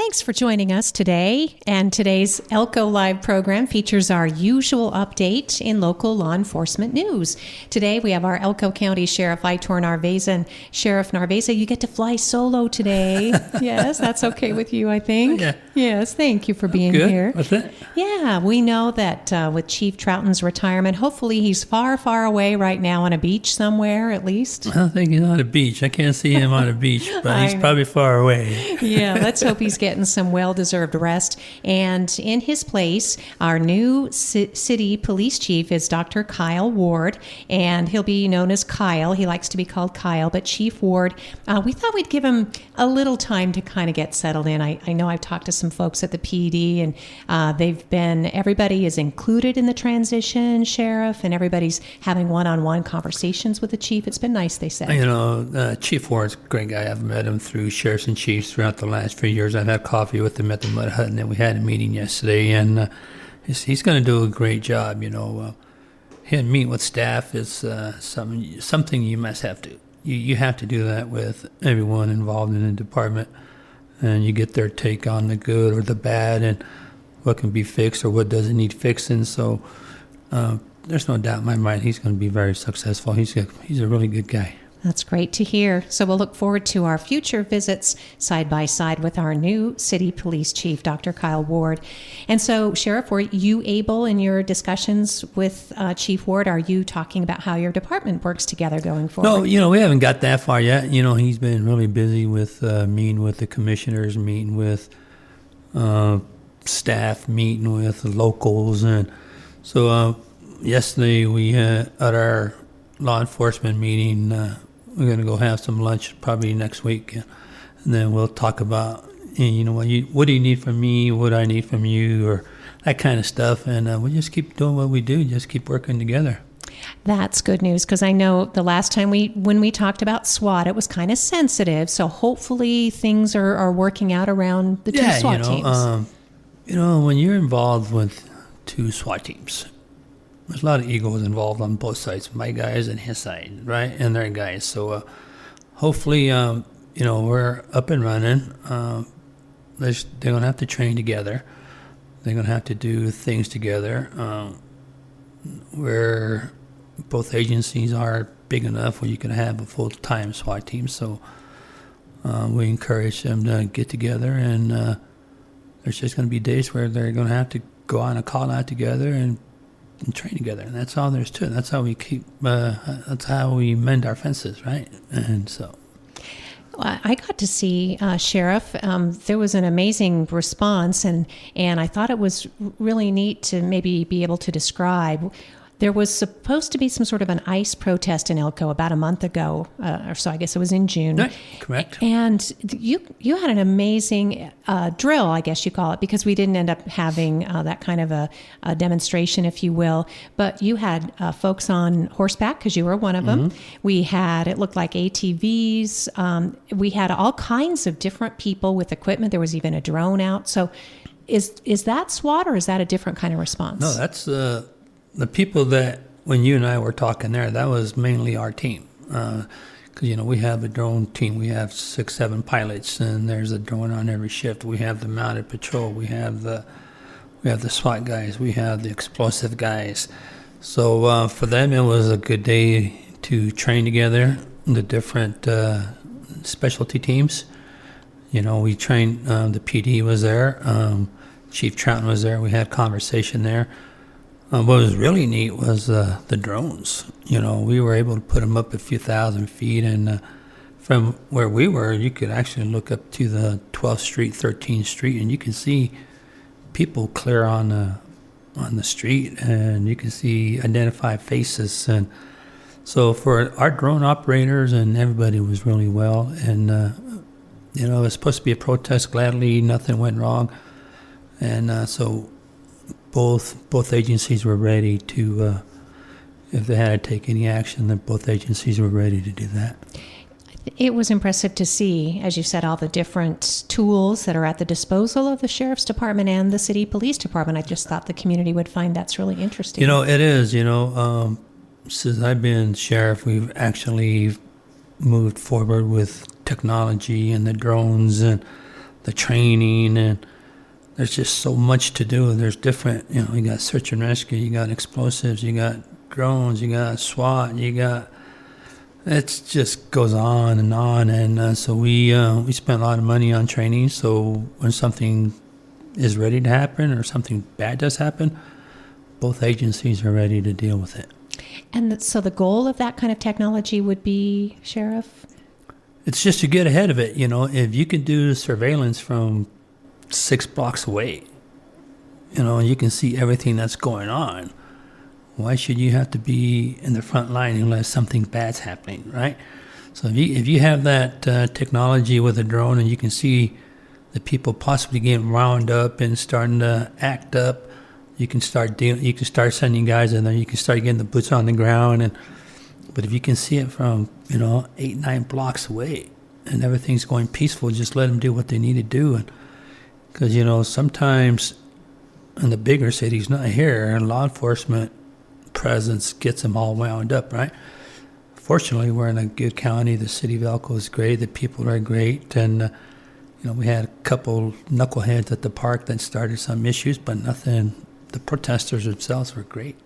Thanks for joining us today. And today's Elko Live program features our usual update in local law enforcement news. Today we have our Elko County Sheriff Aitor Narvaiza. And Sheriff Narvaiza, you get to fly solo today. Yes, that's okay with you, I think. Yeah. Yes, thank you for being Good. here. What's that? Yeah, we know that with Chief Troughton's retirement, hopefully he's far, far away right now on a beach somewhere, at least. I don't think he's on a beach. I can't see him on a beach, but he's probably far away. Yeah, let's hope he's getting some well-deserved rest. And in his place, our new city police chief is Dr. Kyle Ward, and he'll be known as Kyle. He likes to be called Kyle, but Chief Ward, we thought we'd give him a little time to kind of get settled in. I know I've talked to some folks at the PD, and everybody is included in the transition, Sheriff, and everybody's having one-on-one conversations with the chief. It's been nice, they said. You know, Chief Ward's a great guy. I've met him through sheriffs and chiefs throughout the last few years. I've had coffee with him at the Mud Hut, and then we had a meeting yesterday, and he's going to do a great job. You know, him meeting with staff is something you must have to. You have to do that with everyone involved in the department, and you get their take on the good or the bad and what can be fixed or what doesn't need fixing. So there's no doubt in my mind he's going to be very successful. He's a really good guy. That's great to hear. So we'll look forward to our future visits side by side with our new city police chief, Dr. Kyle Ward. And so, Sheriff, were you able in your discussions with Chief Ward, are you talking about how your department works together going forward? No, you know, we haven't got that far yet. You know, he's been really busy with meeting with the commissioners, meeting with staff, meeting with the locals. And so yesterday we at our law enforcement meeting, we're going to go have some lunch probably next week, and then we'll talk about, you know, what do you need from me, what do I need from you, or that kind of stuff, and we'll just keep doing what we do, just keep working together. That's good news, because I know the last time when we talked about SWAT, it was kind of sensitive, so hopefully things are working out around the two SWAT teams. You know, when you're involved with two SWAT teams, there's a lot of egos involved on both sides, my guys and his side, right, and their guys. So hopefully, you know, we're up and running. They're going to have to train together. They're going to have to do things together. Where both agencies are big enough where you can have a full-time SWAT team. So we encourage them to get together, and there's just going to be days where they're going to have to go on a call out together and train together, and that's all there's to it. That's how we keep. That's how we mend our fences, right? And so, I got to see Sheriff. There was an amazing response, and I thought it was really neat to maybe be able to describe. There was supposed to be some sort of an ICE protest in Elko about a month ago, or so. I guess it was in June. Right, correct. And you had an amazing drill, I guess you call it, because we didn't end up having that kind of a demonstration, if you will. But you had folks on horseback, because you were one of them. We had, it looked like ATVs. We had all kinds of different people with equipment. There was even a drone out. So is that SWAT, or is that a different kind of response? No, that's the people that, when you and I were talking there, that was mainly our team. Because, you know, we have a drone team. We have 6-7 pilots, and there's a drone on every shift. We have the mounted patrol. We have the SWAT guys. We have the explosive guys. So for them, it was a good day to train together, the different specialty teams. You know, we trained, the PD was there. Chief Troughton was there. We had conversation there. What was really neat was the drones. You know, we were able to put them up a few thousand feet, and from where we were, you could actually look up to the 12th Street, 13th Street, and you can see people clear on the street, and you can see identify faces. And so for our drone operators and everybody was really well. And you know, it was supposed to be a protest. Gladly, nothing went wrong, and so. Both agencies were ready to, if they had to take any action, then both agencies were ready to do that. It was impressive to see, as you said, all the different tools that are at the disposal of the Sheriff's Department and the City Police Department. I just thought the community would find that's really interesting. You know, it is. You know, since I've been sheriff, we've actually moved forward with technology and the drones and the training, and there's just so much to do. There's different, you got search and rescue, you got explosives, you got drones, you got SWAT, it just goes on, and so we spent a lot of money on training. So when something is ready to happen or something bad does happen, both agencies are ready to deal with it. And so the goal of that kind of technology would be, Sheriff? It's just to get ahead of it. If you can do surveillance from 6 blocks away, you can see everything that's going on. Why should you have to be in the front line unless something bad's happening, right? So if you have that technology with a drone and you can see the people possibly getting wound up and starting to act up, you can start sending guys in there. You can start getting the boots on the ground, but if you can see it from 8-9 blocks away and everything's going peaceful, just let them do what they need to do. And because sometimes in the bigger cities, not here, law enforcement presence gets them all wound up, right? Fortunately, we're in a good county. The city of Elko is great. The people are great, and we had a couple knuckleheads at the park that started some issues, but nothing. The protesters themselves were great.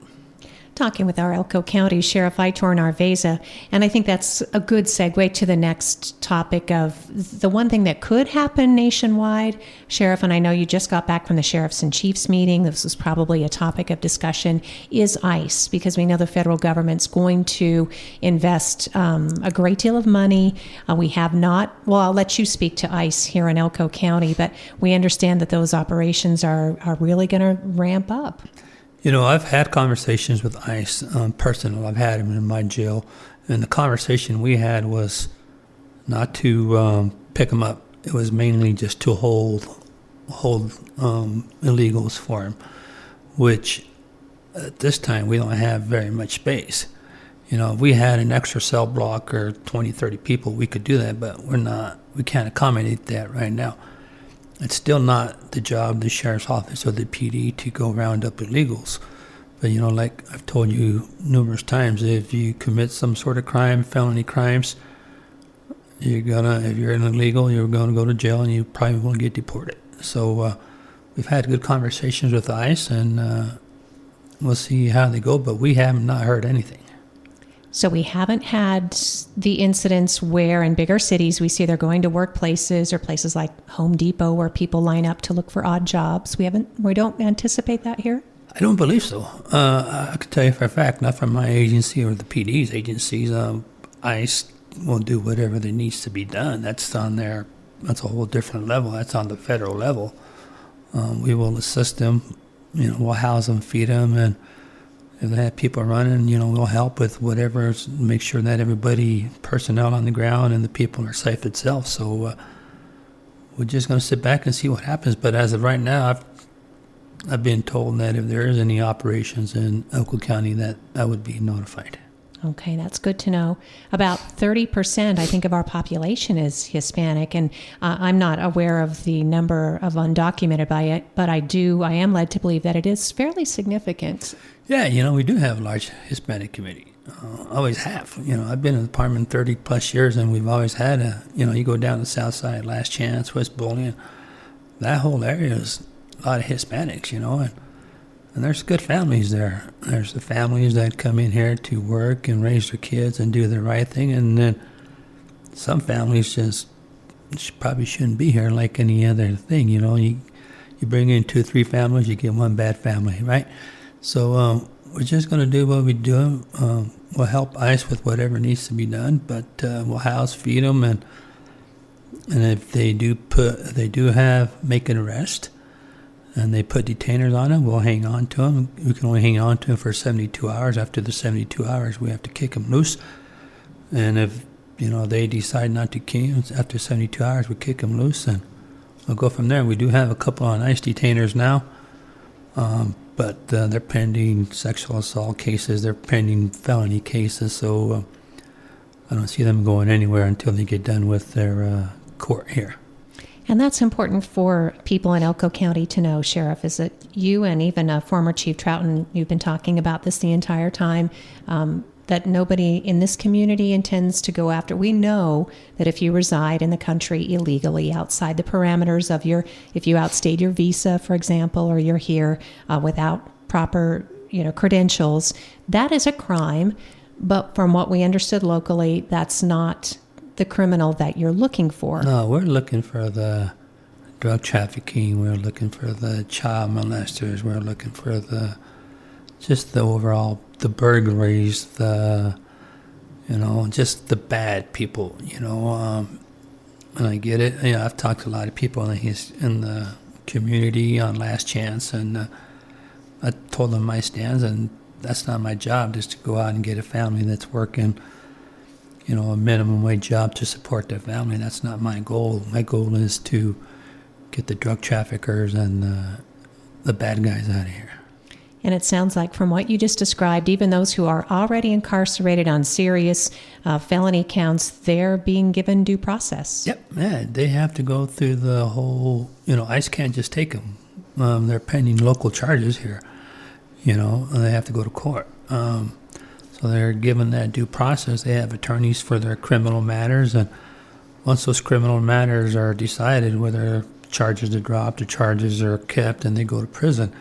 Talking with our Elko County Sheriff Aitor Narvaiza, and I think that's a good segue to the next topic of the one thing that could happen nationwide. Sheriff, and I know you just got back from the Sheriffs and Chiefs meeting. This was probably a topic of discussion, is ICE, because we know the federal government's going to invest a great deal of money. We have not, well, I'll let you speak to ICE here in Elko County, but we understand that those operations are really going to ramp up. I've had conversations with ICE, personal. I've had them in my jail, and the conversation we had was not to pick them up. It was mainly just to hold illegals for them, which at this time we don't have very much space. If we had an extra cell block or 20, 30 people, we could do that, but we can't accommodate that right now. It's still not the job of the sheriff's office or the PD to go round up illegals. But, like I've told you numerous times, if you commit some sort of crime, felony crimes, if you're an illegal, you're going to go to jail and you probably won't get deported. So we've had good conversations with ICE, and we'll see how they go, but we have not heard anything. So we haven't had the incidents where in bigger cities we see they're going to workplaces or places like Home Depot where people line up to look for odd jobs. We don't anticipate that here? I don't believe so. I can tell you for a fact, not from my agency or the PD's agencies. ICE will do whatever there needs to be done. That's a whole different level. That's on the federal level. We will assist them. We'll house them, feed them, and if they have people running, we'll help with whatever, make sure that everybody, personnel on the ground and the people are safe itself. So we're just going to sit back and see what happens. But as of right now, I've been told that if there is any operations in Elko County, that I would be notified. Okay, that's good to know. About 30%, I think, of our population is Hispanic, and I'm not aware of the number of undocumented by it, but I am led to believe that it is fairly significant. Yeah, we do have a large Hispanic community. Always have. I've been in the department 30 plus years, and we've always had you go down the south side, Last Chance, West Bolivian, that whole area is a lot of Hispanics, and there's good families there. There's the families that come in here to work and raise their kids and do the right thing, and then some families just probably shouldn't be here like any other thing, You bring in 2-3 families, you get one bad family, right? So we're just going to do what we do. We'll help ICE with whatever needs to be done, but we'll house, feed them, and if they make an arrest and they put detainers on them, we'll hang on to them. We can only hang on to them for 72 hours. After the 72 hours, we have to kick them loose. And if they decide not to kick them after 72 hours, we kick them loose, and we'll go from there. We do have a couple on ICE detainers now. But they're pending sexual assault cases. They're pending felony cases. So I don't see them going anywhere until they get done with their court here. And that's important for people in Elko County to know, Sheriff, is that you and even former Chief Troughton, you've been talking about this the entire time. that nobody in this community intends to go after. We know that if you reside in the country illegally outside the parameters of if you outstayed your visa, for example, or you're here without proper, credentials, that is a crime. But from what we understood locally, that's not the criminal that you're looking for. No, we're looking for the drug trafficking. We're looking for the child molesters. We're looking for the overall, the burglaries, just the bad people, and I get it. I've talked to a lot of people in the community on Last Chance, and I told them my stance, and that's not my job, just to go out and get a family that's working, a minimum wage job to support their family. That's not my goal. My goal is to get the drug traffickers and the bad guys out of here. And it sounds like from what you just described, even those who are already incarcerated on serious felony counts, they're being given due process. Yep, yeah, they have to go through the whole, ICE can't just take them. They're pending local charges here, and they have to go to court. So they're given that due process. They have attorneys for their criminal matters, and once those criminal matters are decided, whether charges are dropped or charges are kept and they go to prison,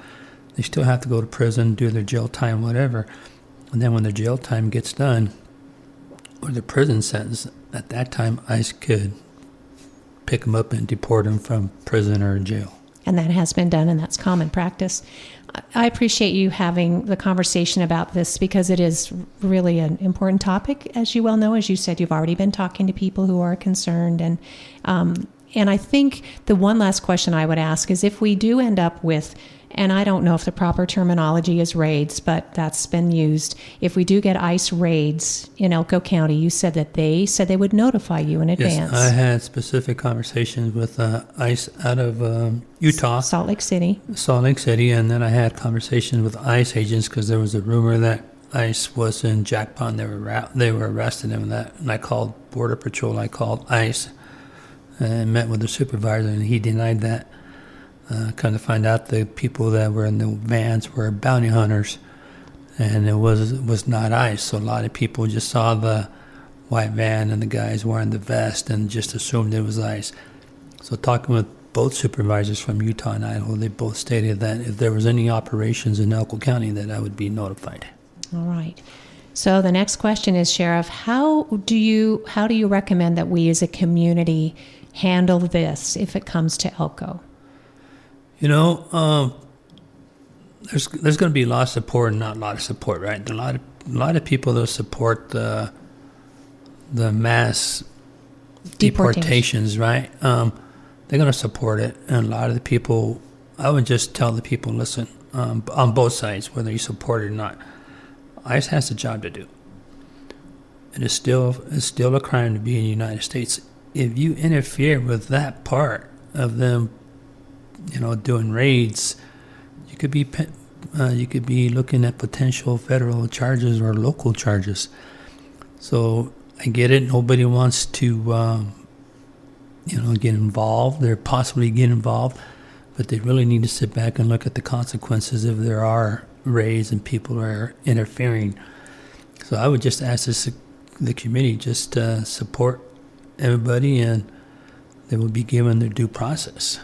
they still have to go to prison, do their jail time, whatever. And then when the jail time gets done, or the prison sentence, at that time, ICE could pick them up and deport them from prison or jail. And that has been done, and that's common practice. I appreciate you having the conversation about this because it is really an important topic, as you well know. As you said, you've already been talking to people who are concerned. And I think the one last question I would ask is if we do end up with, and I don't know if the proper terminology is raids, but that's been used. If we do get ICE raids in Elko County, you said that they said they would notify you in advance. Yes, I had specific conversations with ICE out of Utah. Salt Lake City, and then I had conversations with ICE agents because there was a rumor that ICE was in Jack Pond. They were arresting him, and I called Border Patrol. I called ICE and met with the supervisor, and he denied that. Kind of find out the people that were in the vans were bounty hunters, and it was not ICE. So a lot of people just saw the white van and the guys wearing the vest and just assumed it was ICE. So talking with both supervisors from Utah and Idaho, they both stated that if there was any operations in Elko County, that I would be notified. All right. So the next question is, Sheriff, how do you recommend that we as a community handle this if it comes to Elko? There's going to be a lot of support and not a lot of support, right? There are a lot of people that support the mass deportations, right? They're going to support it, and a lot of the people, I would just tell the people, listen, on both sides, whether you support it or not, ICE has a job to do. It's still a crime to be in the United States. If you interfere with that part of them, doing raids, you could be looking at potential federal charges or local charges. So I get it. Nobody wants to, get involved. They're possibly get involved, but they really need to sit back and look at the consequences if there are raids and people are interfering. So I would just ask the committee just to support everybody, and they will be given their due process.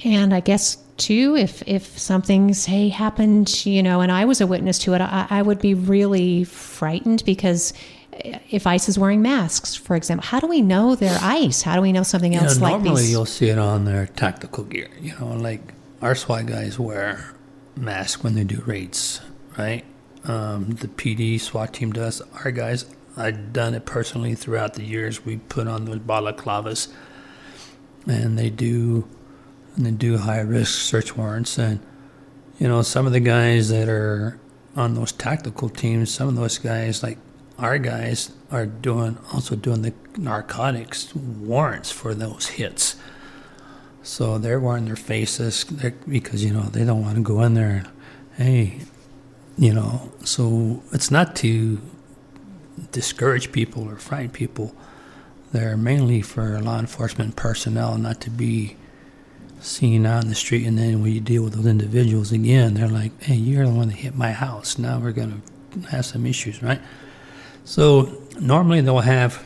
And I guess, too, if something, say, happened, and I was a witness to it, I would be really frightened because if ICE is wearing masks, for example, how do we know they're ICE? How do we know something else like these? Normally you'll see it on their tactical gear. Like our SWAT guys wear masks when they do raids, right? The PD SWAT team does. Our guys, I've done it personally throughout the years. We put on those balaclavas, and they do high-risk search warrants. And, some of the guys that are on those tactical teams, some of those guys, like our guys, are also doing the narcotics warrants for those hits. So they're wearing their faces because, they don't want to go in there and, hey, so it's not to discourage people or frighten people. They're mainly for law enforcement personnel, not to be seen out in the street. And then when you deal with those individuals again, they're like, hey, you're the one that hit my house. Now we're going to has some issues, right? So normally they'll have,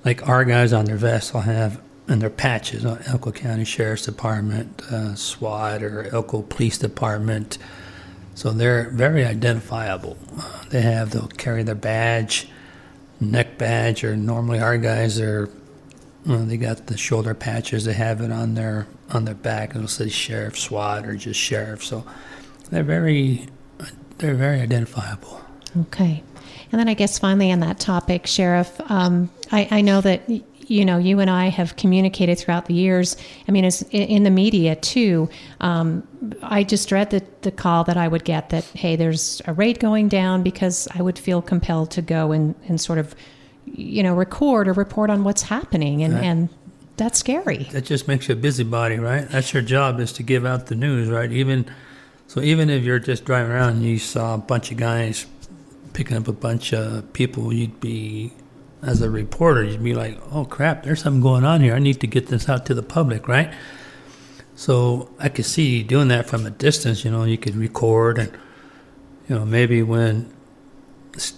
like our guys on their vests will have, and their patches, Elko County Sheriff's Department, SWAT, or Elko Police Department. So they're very identifiable. They'll carry their badge, neck badge, or normally our guys are, they got the shoulder patches. They have it on their back. It'll say Sheriff, SWAT, or just Sheriff. So they're very identifiable. Okay. And then I guess finally on that topic, Sheriff, I know that, you and I have communicated throughout the years. I mean, as in the media too. I just dread the call that I would get that, hey, there's a raid going down, because I would feel compelled to go and sort of, record or report on what's happening. And, right. and that's scary. That just makes you a busybody, right? That's your job, is to give out the news, right? Even if you're just driving around and you saw a bunch of guys picking up a bunch of people, you'd be, as a reporter, you'd be like, oh crap, there's something going on here. I need to get this out to the public, right? So I could see you doing that from a distance. You could record, and maybe when it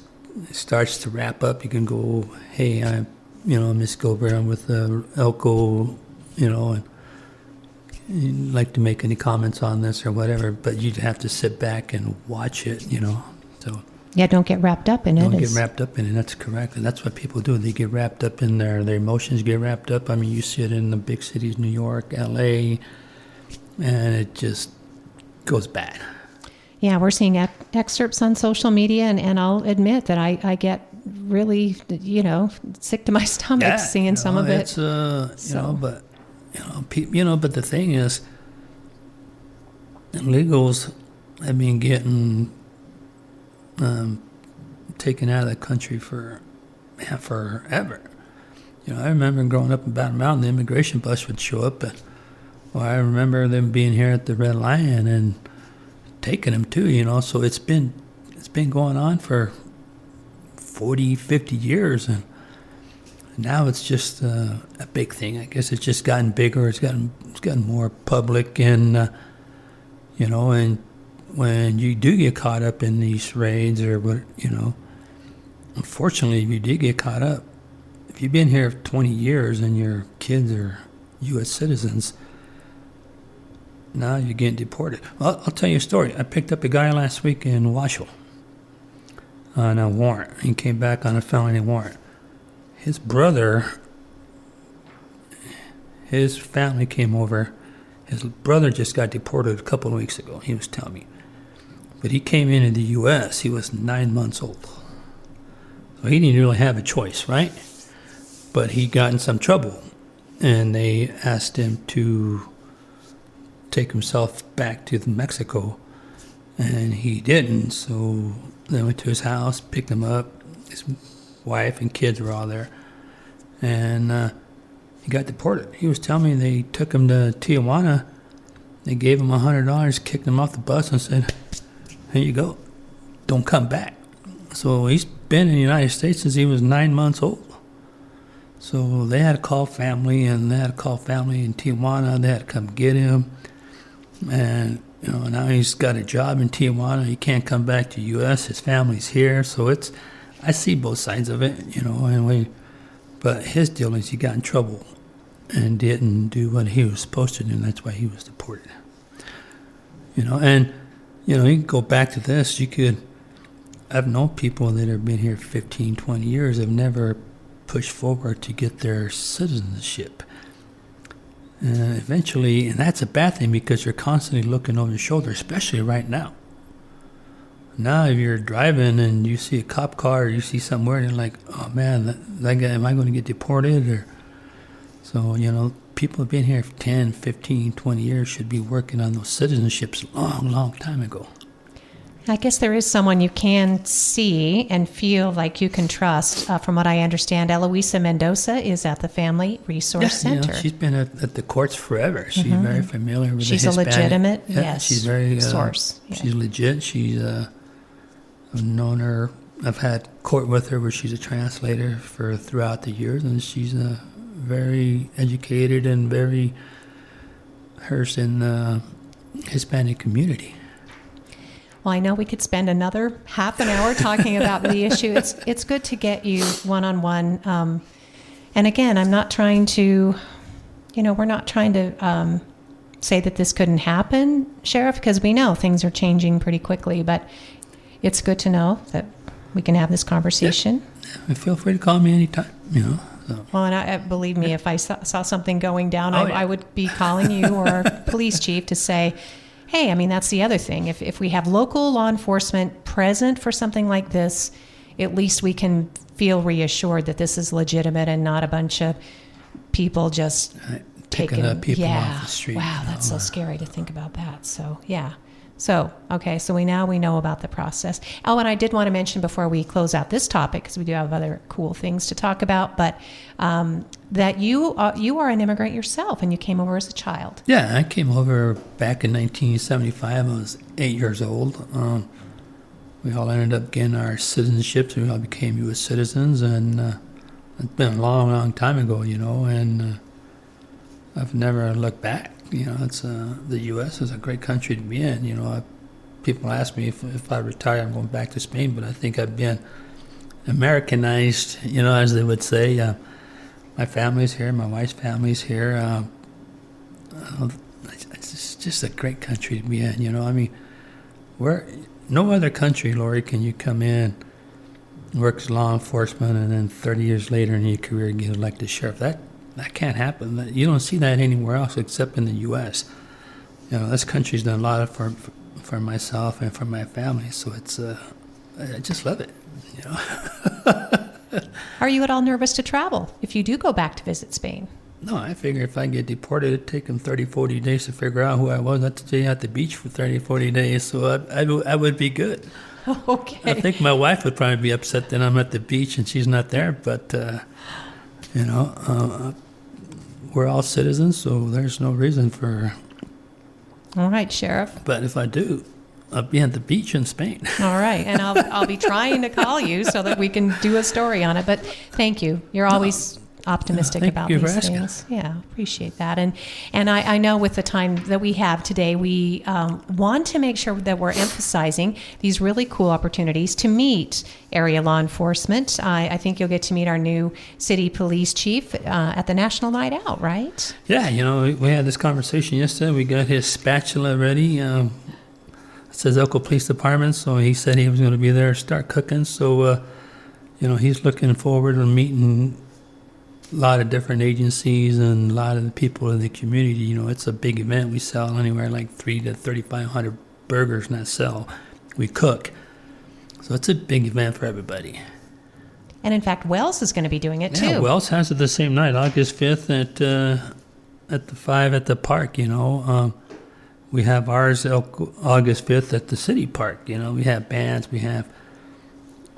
starts to wrap up, you can go, hey, I'm Miss Gober, I'm with Elko, and you'd like to make any comments on this or whatever, but you'd have to sit back and watch it, so. Yeah, don't get wrapped up in it. Don't get wrapped up in it. That's correct. And that's what people do. They get wrapped up in their emotions get wrapped up. I mean, you see it in the big cities, New York, LA, and it just goes bad. Yeah, we're seeing excerpts on social media, and I'll admit that I get really, sick to my stomach seeing some of it. It's, but the thing is, illegals have been getting taken out of the country forever. I remember growing up in Battle Mountain, the immigration bus would show up, I remember them being here at the Red Lion and taking them too. So it's been going on for 40, 50 years, and now it's just a big thing. I guess it's just gotten bigger. It's gotten more public, and and when you do get caught up in these raids or what, unfortunately, if you do get caught up, if you've been here 20 years and your kids are U.S. citizens, now you're getting deported. Well, I'll tell you a story. I picked up a guy last week in Washoe on a warrant. He came back on a felony warrant. His family came over. His brother just got deported a couple of weeks ago, he was telling me. But he came into the U.S., he was 9 months old. So he didn't really have a choice, right? But he got in some trouble, and they asked him to take himself back to Mexico, and he didn't. So they went to his house, picked him up. His wife and kids were all there, and he got deported. He was telling me they took him to Tijuana. They gave him $100, kicked him off the bus, and said, here you go, don't come back. So he's been in the United States since he was 9 months old. So they had to call family, and they had to call family in Tijuana. They had to come get him. And, now he's got a job in Tijuana. He can't come back to the U.S. His family's here. So I see both sides of it, but his deal is he got in trouble and didn't do what he was supposed to do, and that's why he was deported. You can go back to this. I've known people that have been here 15, 20 years have never pushed forward to get their citizenship. Eventually, and that's a bad thing because you're constantly looking over your shoulder, especially right now. Now, if you're driving and you see a cop car or you see somewhere and you're like, oh man, that guy, am I going to get deported? So, people have been here for 10, 15, 20 years should be working on those citizenships a long, long time ago. I guess there is someone you can see and feel like you can trust. From what I understand, Eloisa Mendoza is at the Family Resource Center. She's been at the courts forever. She's very familiar with she's the Hispanic. She's a legitimate, She's very source. Yeah. She's legit. I've known her. I've had court with her where she's a translator throughout the years, and she's very educated and very versed in the Hispanic community. Well, I know we could spend another half an hour talking about the issue. It's good to get you one-on-one. And again, I'm not trying to, we're not trying to say that this couldn't happen, Sheriff, because we know things are changing pretty quickly. But it's good to know that we can have this conversation. Yeah. Feel free to call me anytime, So. Well, and believe me, if I saw something going down, I would be calling you or our police chief to say, hey, I mean, that's the other thing. If we have local law enforcement present for something like this, at least we can feel reassured that this is legitimate and not a bunch of people just picking up people off the street. Wow, that's so scary to think about that. So, yeah. So, okay, so we know about the process. Oh, and I did want to mention before we close out this topic, because we do have other cool things to talk about, but that you are an immigrant yourself, and you came over as a child. Yeah, I came over back in 1975. I was 8 years old. We all ended up getting our citizenships. We all became U.S. citizens, and it's been a long, long time ago, and I've never looked back. It's the U.S. is a great country to be in. People ask me if I retire, I'm going back to Spain, but I think I've been Americanized, as they would say. My family's here, my wife's family's here. It's just a great country to be in. I mean, no other country, Lori, can you come in, work as law enforcement, and then 30 years later in your career get elected sheriff. That can't happen. You don't see that anywhere else except in the U.S. This country's done a lot for myself and for my family, so it's I just love it. Are you at all nervous to travel if you do go back to visit Spain? No, I figure if I get deported, it'd take them 30, 40 days to figure out who I was. I had to stay at the beach for 30, 40 days, so I would be good. Okay. I think my wife would probably be upset that I'm at the beach and she's not there, but we're all citizens, so there's no reason for. All right, Sheriff. But if I do, I'll be at the beach in Spain. All right, and I'll be trying to call you so that we can do a story on it. But thank you. You're always optimistic about these things. Yeah, appreciate that. And I know with the time that we have today, we want to make sure that we're emphasizing these really cool opportunities to meet area law enforcement. I think you'll get to meet our new city police chief at the National Night Out, right? Yeah, we had this conversation yesterday. We got his spatula ready. It says Elko Police Department, so he said he was going to be there to start cooking. So, he's looking forward to meeting a lot of different agencies and a lot of the people in the community. It's a big event. We sell anywhere like 300 to 3,500 burgers in that sell. We cook. So it's a big event for everybody. And in fact, Wells is going to be doing it too. Yeah, Wells has it the same night, August 5th at the 5 at the park, We have ours August 5th at the city park. We have bands, we have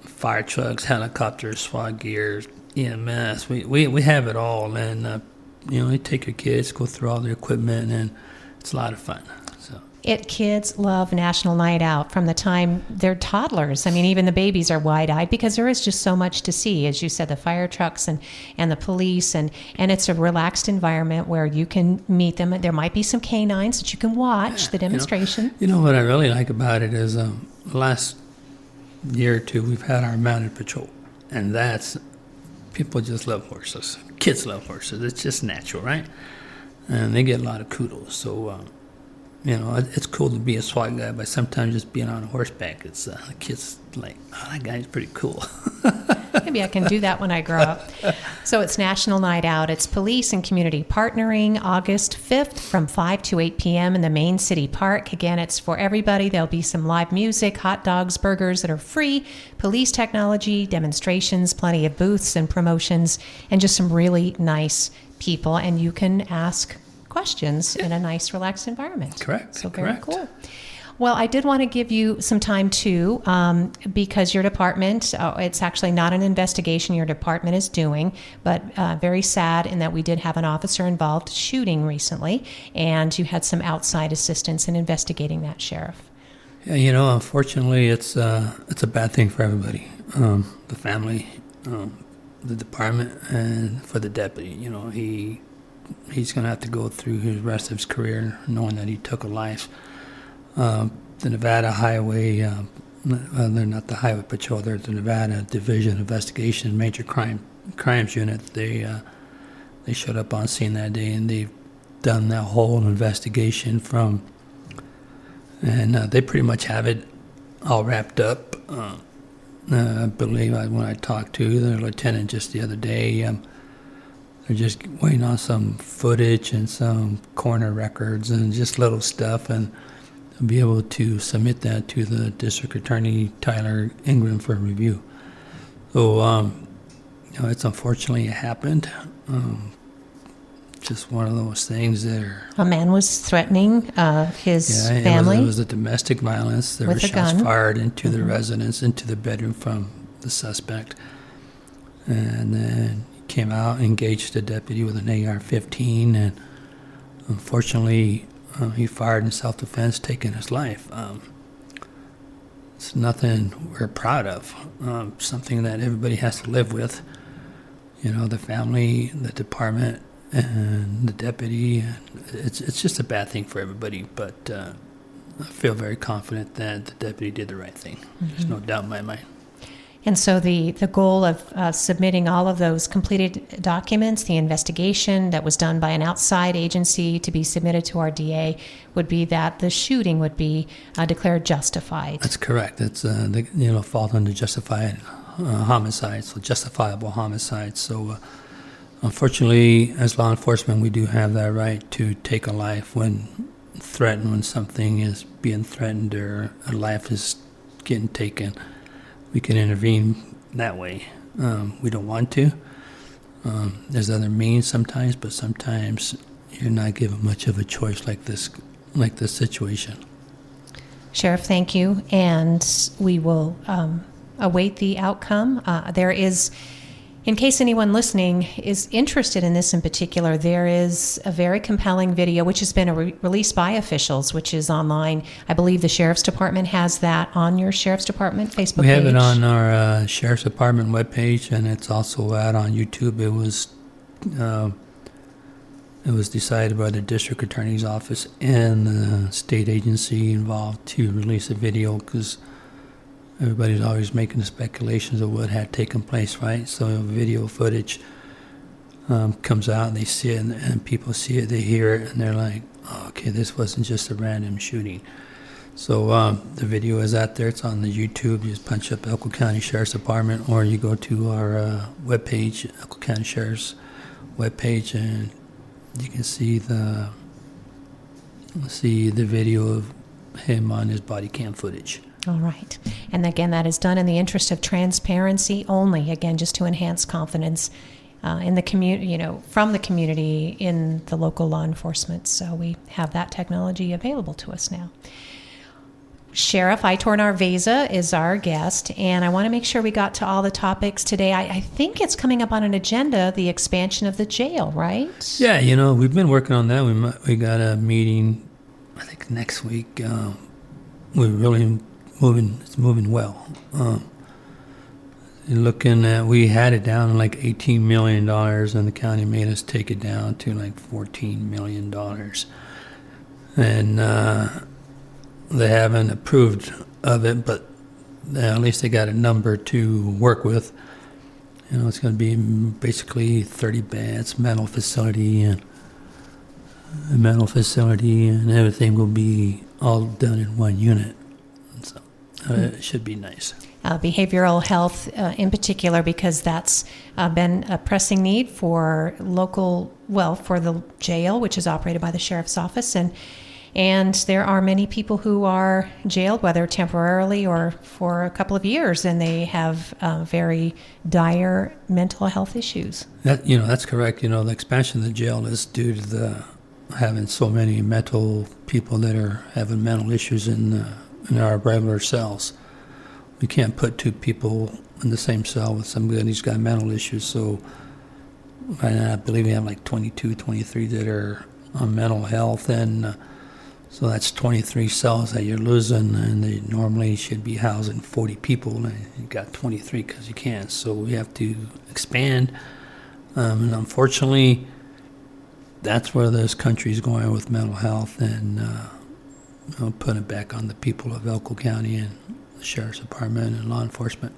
fire trucks, helicopters, SWAT gears, EMS. We have it all, and you take your kids, go through all their equipment, and it's a lot of fun. So kids love National Night Out from the time they're toddlers. I mean, even the babies are wide-eyed because there is just so much to see. As you said, the fire trucks and the police, and it's a relaxed environment where you can meet them. There might be some canines that you can watch the demonstration. What I really like about it is the last year or two we've had our mounted patrol, and that's. People just love horses. Kids love horses. It's just natural, right? And they get a lot of kudos. So, it's cool to be a SWAT guy, but sometimes just being on horseback, it's the kids like, oh, that guy's pretty cool. Maybe I can do that when I grow up. So it's National Night Out. It's police and community partnering August 5th from 5 to 8 p.m. in the main city park. Again, it's for everybody. There'll be some live music, hot dogs, burgers that are free, police technology, demonstrations, plenty of booths and promotions, and just some really nice people. And you can ask questions in a nice, relaxed environment. Correct. So very cool. Well, I did want to give you some time, too, because your department, it's actually not an investigation your department is doing, but very sad in that we did have an officer-involved shooting recently, and you had some outside assistance in investigating that, Sheriff. Yeah, unfortunately, it's a bad thing for everybody, the family, the department, and for the deputy. He's going to have to go through his rest of his career knowing that he took a life. the Nevada Highway, they're not the Highway Patrol, they're the Nevada Division of Investigation and Major Crimes Unit. They showed up on scene that day, and they've done that whole investigation and they pretty much have it all wrapped up. I believe when I talked to the lieutenant just the other day, they're just waiting on some footage and some coroner records and just little stuff, and they'll be able to submit that to the District Attorney Tyler Ingram for review. So, it's unfortunately it happened. Just one of those things that are... A man was threatening his family. It was a domestic violence. There were shots fired into the residence, into the bedroom from the suspect. And then he came out, engaged the deputy with an AR-15, and unfortunately he fired in self-defense, taking his life. It's nothing we're proud of, something that everybody has to live with. The family, the department, and the deputy. It's just a bad thing for everybody, but I feel very confident that the deputy did the right thing. There's no doubt in my mind. And so the goal of submitting all of those completed documents, the investigation that was done by an outside agency to be submitted to our DA, would be that the shooting would be declared justified. That's correct. It's fall under justified homicide, so justifiable homicide. So unfortunately, as law enforcement, we do have that right to take a life when something is being threatened or a life is getting taken. We can intervene that way. We don't want to. There's other means sometimes, but sometimes you're not given much of a choice like this situation. Sheriff, thank you, and we will await the outcome. There is, in case anyone listening is interested in this in particular, there is a very compelling video which has been released by officials, which is online. I believe the Sheriff's Department has that on your Sheriff's Department Facebook page. We have it on our Sheriff's Department webpage, and it's also out on YouTube. It was decided by the District Attorney's Office and the state agency involved to release a video because everybody's always making the speculations of what had taken place, right? So video footage comes out, and they see it, and people see it, they hear it, and they're like, oh, okay, this wasn't just a random shooting. So the video is out there. It's on the YouTube. You just punch up Elko County Sheriff's Department, or you go to our webpage, Elko County Sheriff's webpage, and you can see the video of him on his body cam footage. All right. And again, that is done in the interest of transparency only, again, just to enhance confidence in the community, from the community in the local law enforcement. So we have that technology available to us now. Sheriff Aitor Narvaiza is our guest, and I want to make sure we got to all the topics today. I think it's coming up on an agenda, the expansion of the jail, right? Yeah, we've been working on that. We got a meeting, I think, next week. We're really it's moving well. We had it down to like $18 million, and the county made us take it down to like $14 million. And they haven't approved of it, but at least they got a number to work with. It's going to be basically 30 beds, mental facility, and everything will be all done in one unit. So it should be nice. Behavioral health in particular, because that's been a pressing need for for the jail, which is operated by the Sheriff's Office. And there are many people who are jailed, whether temporarily or for a couple of years, and they have very dire mental health issues. That's correct. The expansion of the jail is due to having so many mental people that are having mental issues in our regular cells. We can't put two people in the same cell with somebody who's got mental issues. So I believe we have like 22, 23 that are on mental health, and so that's 23 cells that you're losing, and they normally should be housing 40 people, and you got 23 because you can't. So we have to expand, and unfortunately, that's where this country is going with mental health, and put it back on the people of Elko County and the Sheriff's Department and law enforcement.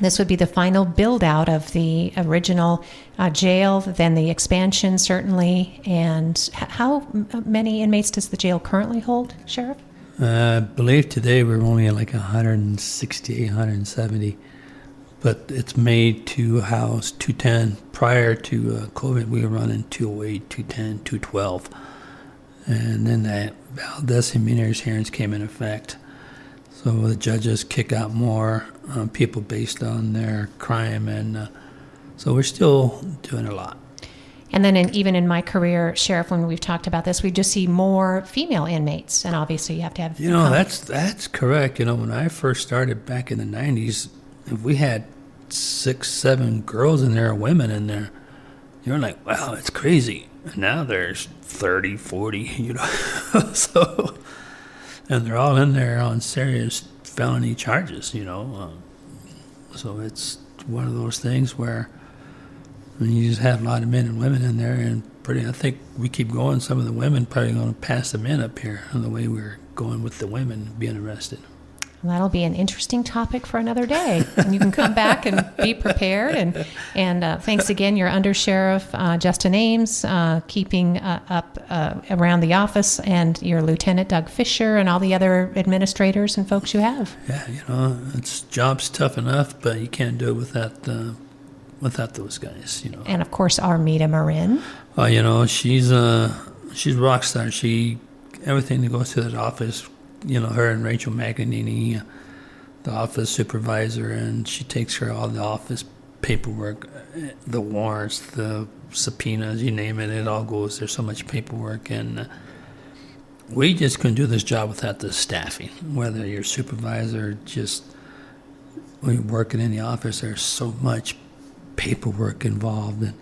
This would be the final build-out of the original jail, then the expansion, certainly. And how many inmates does the jail currently hold, Sheriff? I believe today we're only at like 160, 170. But it's made to house 210. Prior to COVID, we were running 208, 210, 212. And then that Valdez Jimenez hearings came in effect. So the judges kick out more people based on their crime. And so we're still doing a lot. And then even in my career, Sheriff, when we've talked about this, we just see more female inmates. And obviously you have to have... That's correct. When I first started back in the 90s, if we had 6, 7 girls in there, women in there, you're like, wow, it's crazy. And now there's 30, 40, so, and they're all in there on serious felony charges, so it's one of those things where you just have a lot of men and women in there, and I think we keep going, some of the women probably going to pass the men up here on the way we're going with the women being arrested. Well, that'll be an interesting topic for another day. And you can come back and be prepared. And thanks again, your Under Sheriff, Justin Ames, keeping up around the office, and your Lieutenant Doug Fisher, and all the other administrators and folks you have. Yeah, job's tough enough, but you can't do it without those guys, And of course, Armida Marin. She's rock star. Everything that goes to that office, her and Rachel McEnany, the office supervisor, and she takes care of all the office paperwork, the warrants, the subpoenas, you name it, it all goes. There's so much paperwork, and we just couldn't do this job without the staffing. Whether you're supervisor, just when you're working in the office, there's so much paperwork involved, and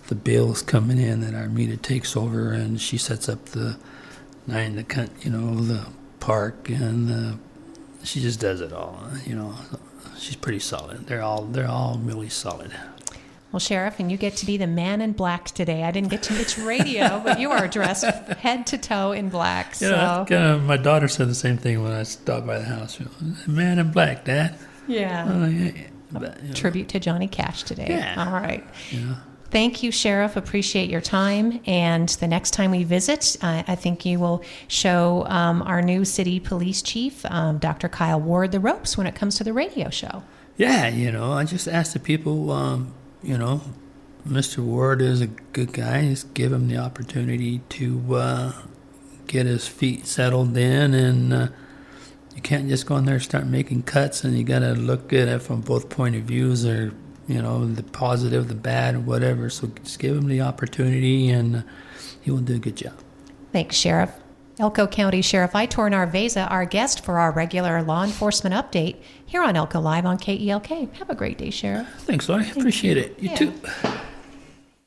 the bills coming in that Armida takes over, and she sets up the park, and she just does it all. She's pretty solid. They're all really solid. Well, Sheriff, and you get to be the man in black today. I didn't get to mention radio, but you are dressed head to toe in black. So my daughter said the same thing when I stopped by the house. Man in black, Dad. Yeah. Tribute to Johnny Cash today. Yeah. All right. Thank you, Sheriff. Appreciate your time. And the next time we visit, I think you will show our new city police chief, Dr. Kyle Ward, the ropes when it comes to the radio show. Yeah, I just asked the people, Mr. Ward is a good guy. Just give him the opportunity to get his feet settled in. And you can't just go in there and start making cuts, and you got to look at it from both point of views, or the positive, the bad, whatever. So just give him the opportunity, and he will do a good job. Thanks, Sheriff. Elko County Sheriff Aitor Narvaiza, our guest for our regular law enforcement update here on Elko Live on KELK. Have a great day, Sheriff. Thanks, Lori. Appreciate it. You too.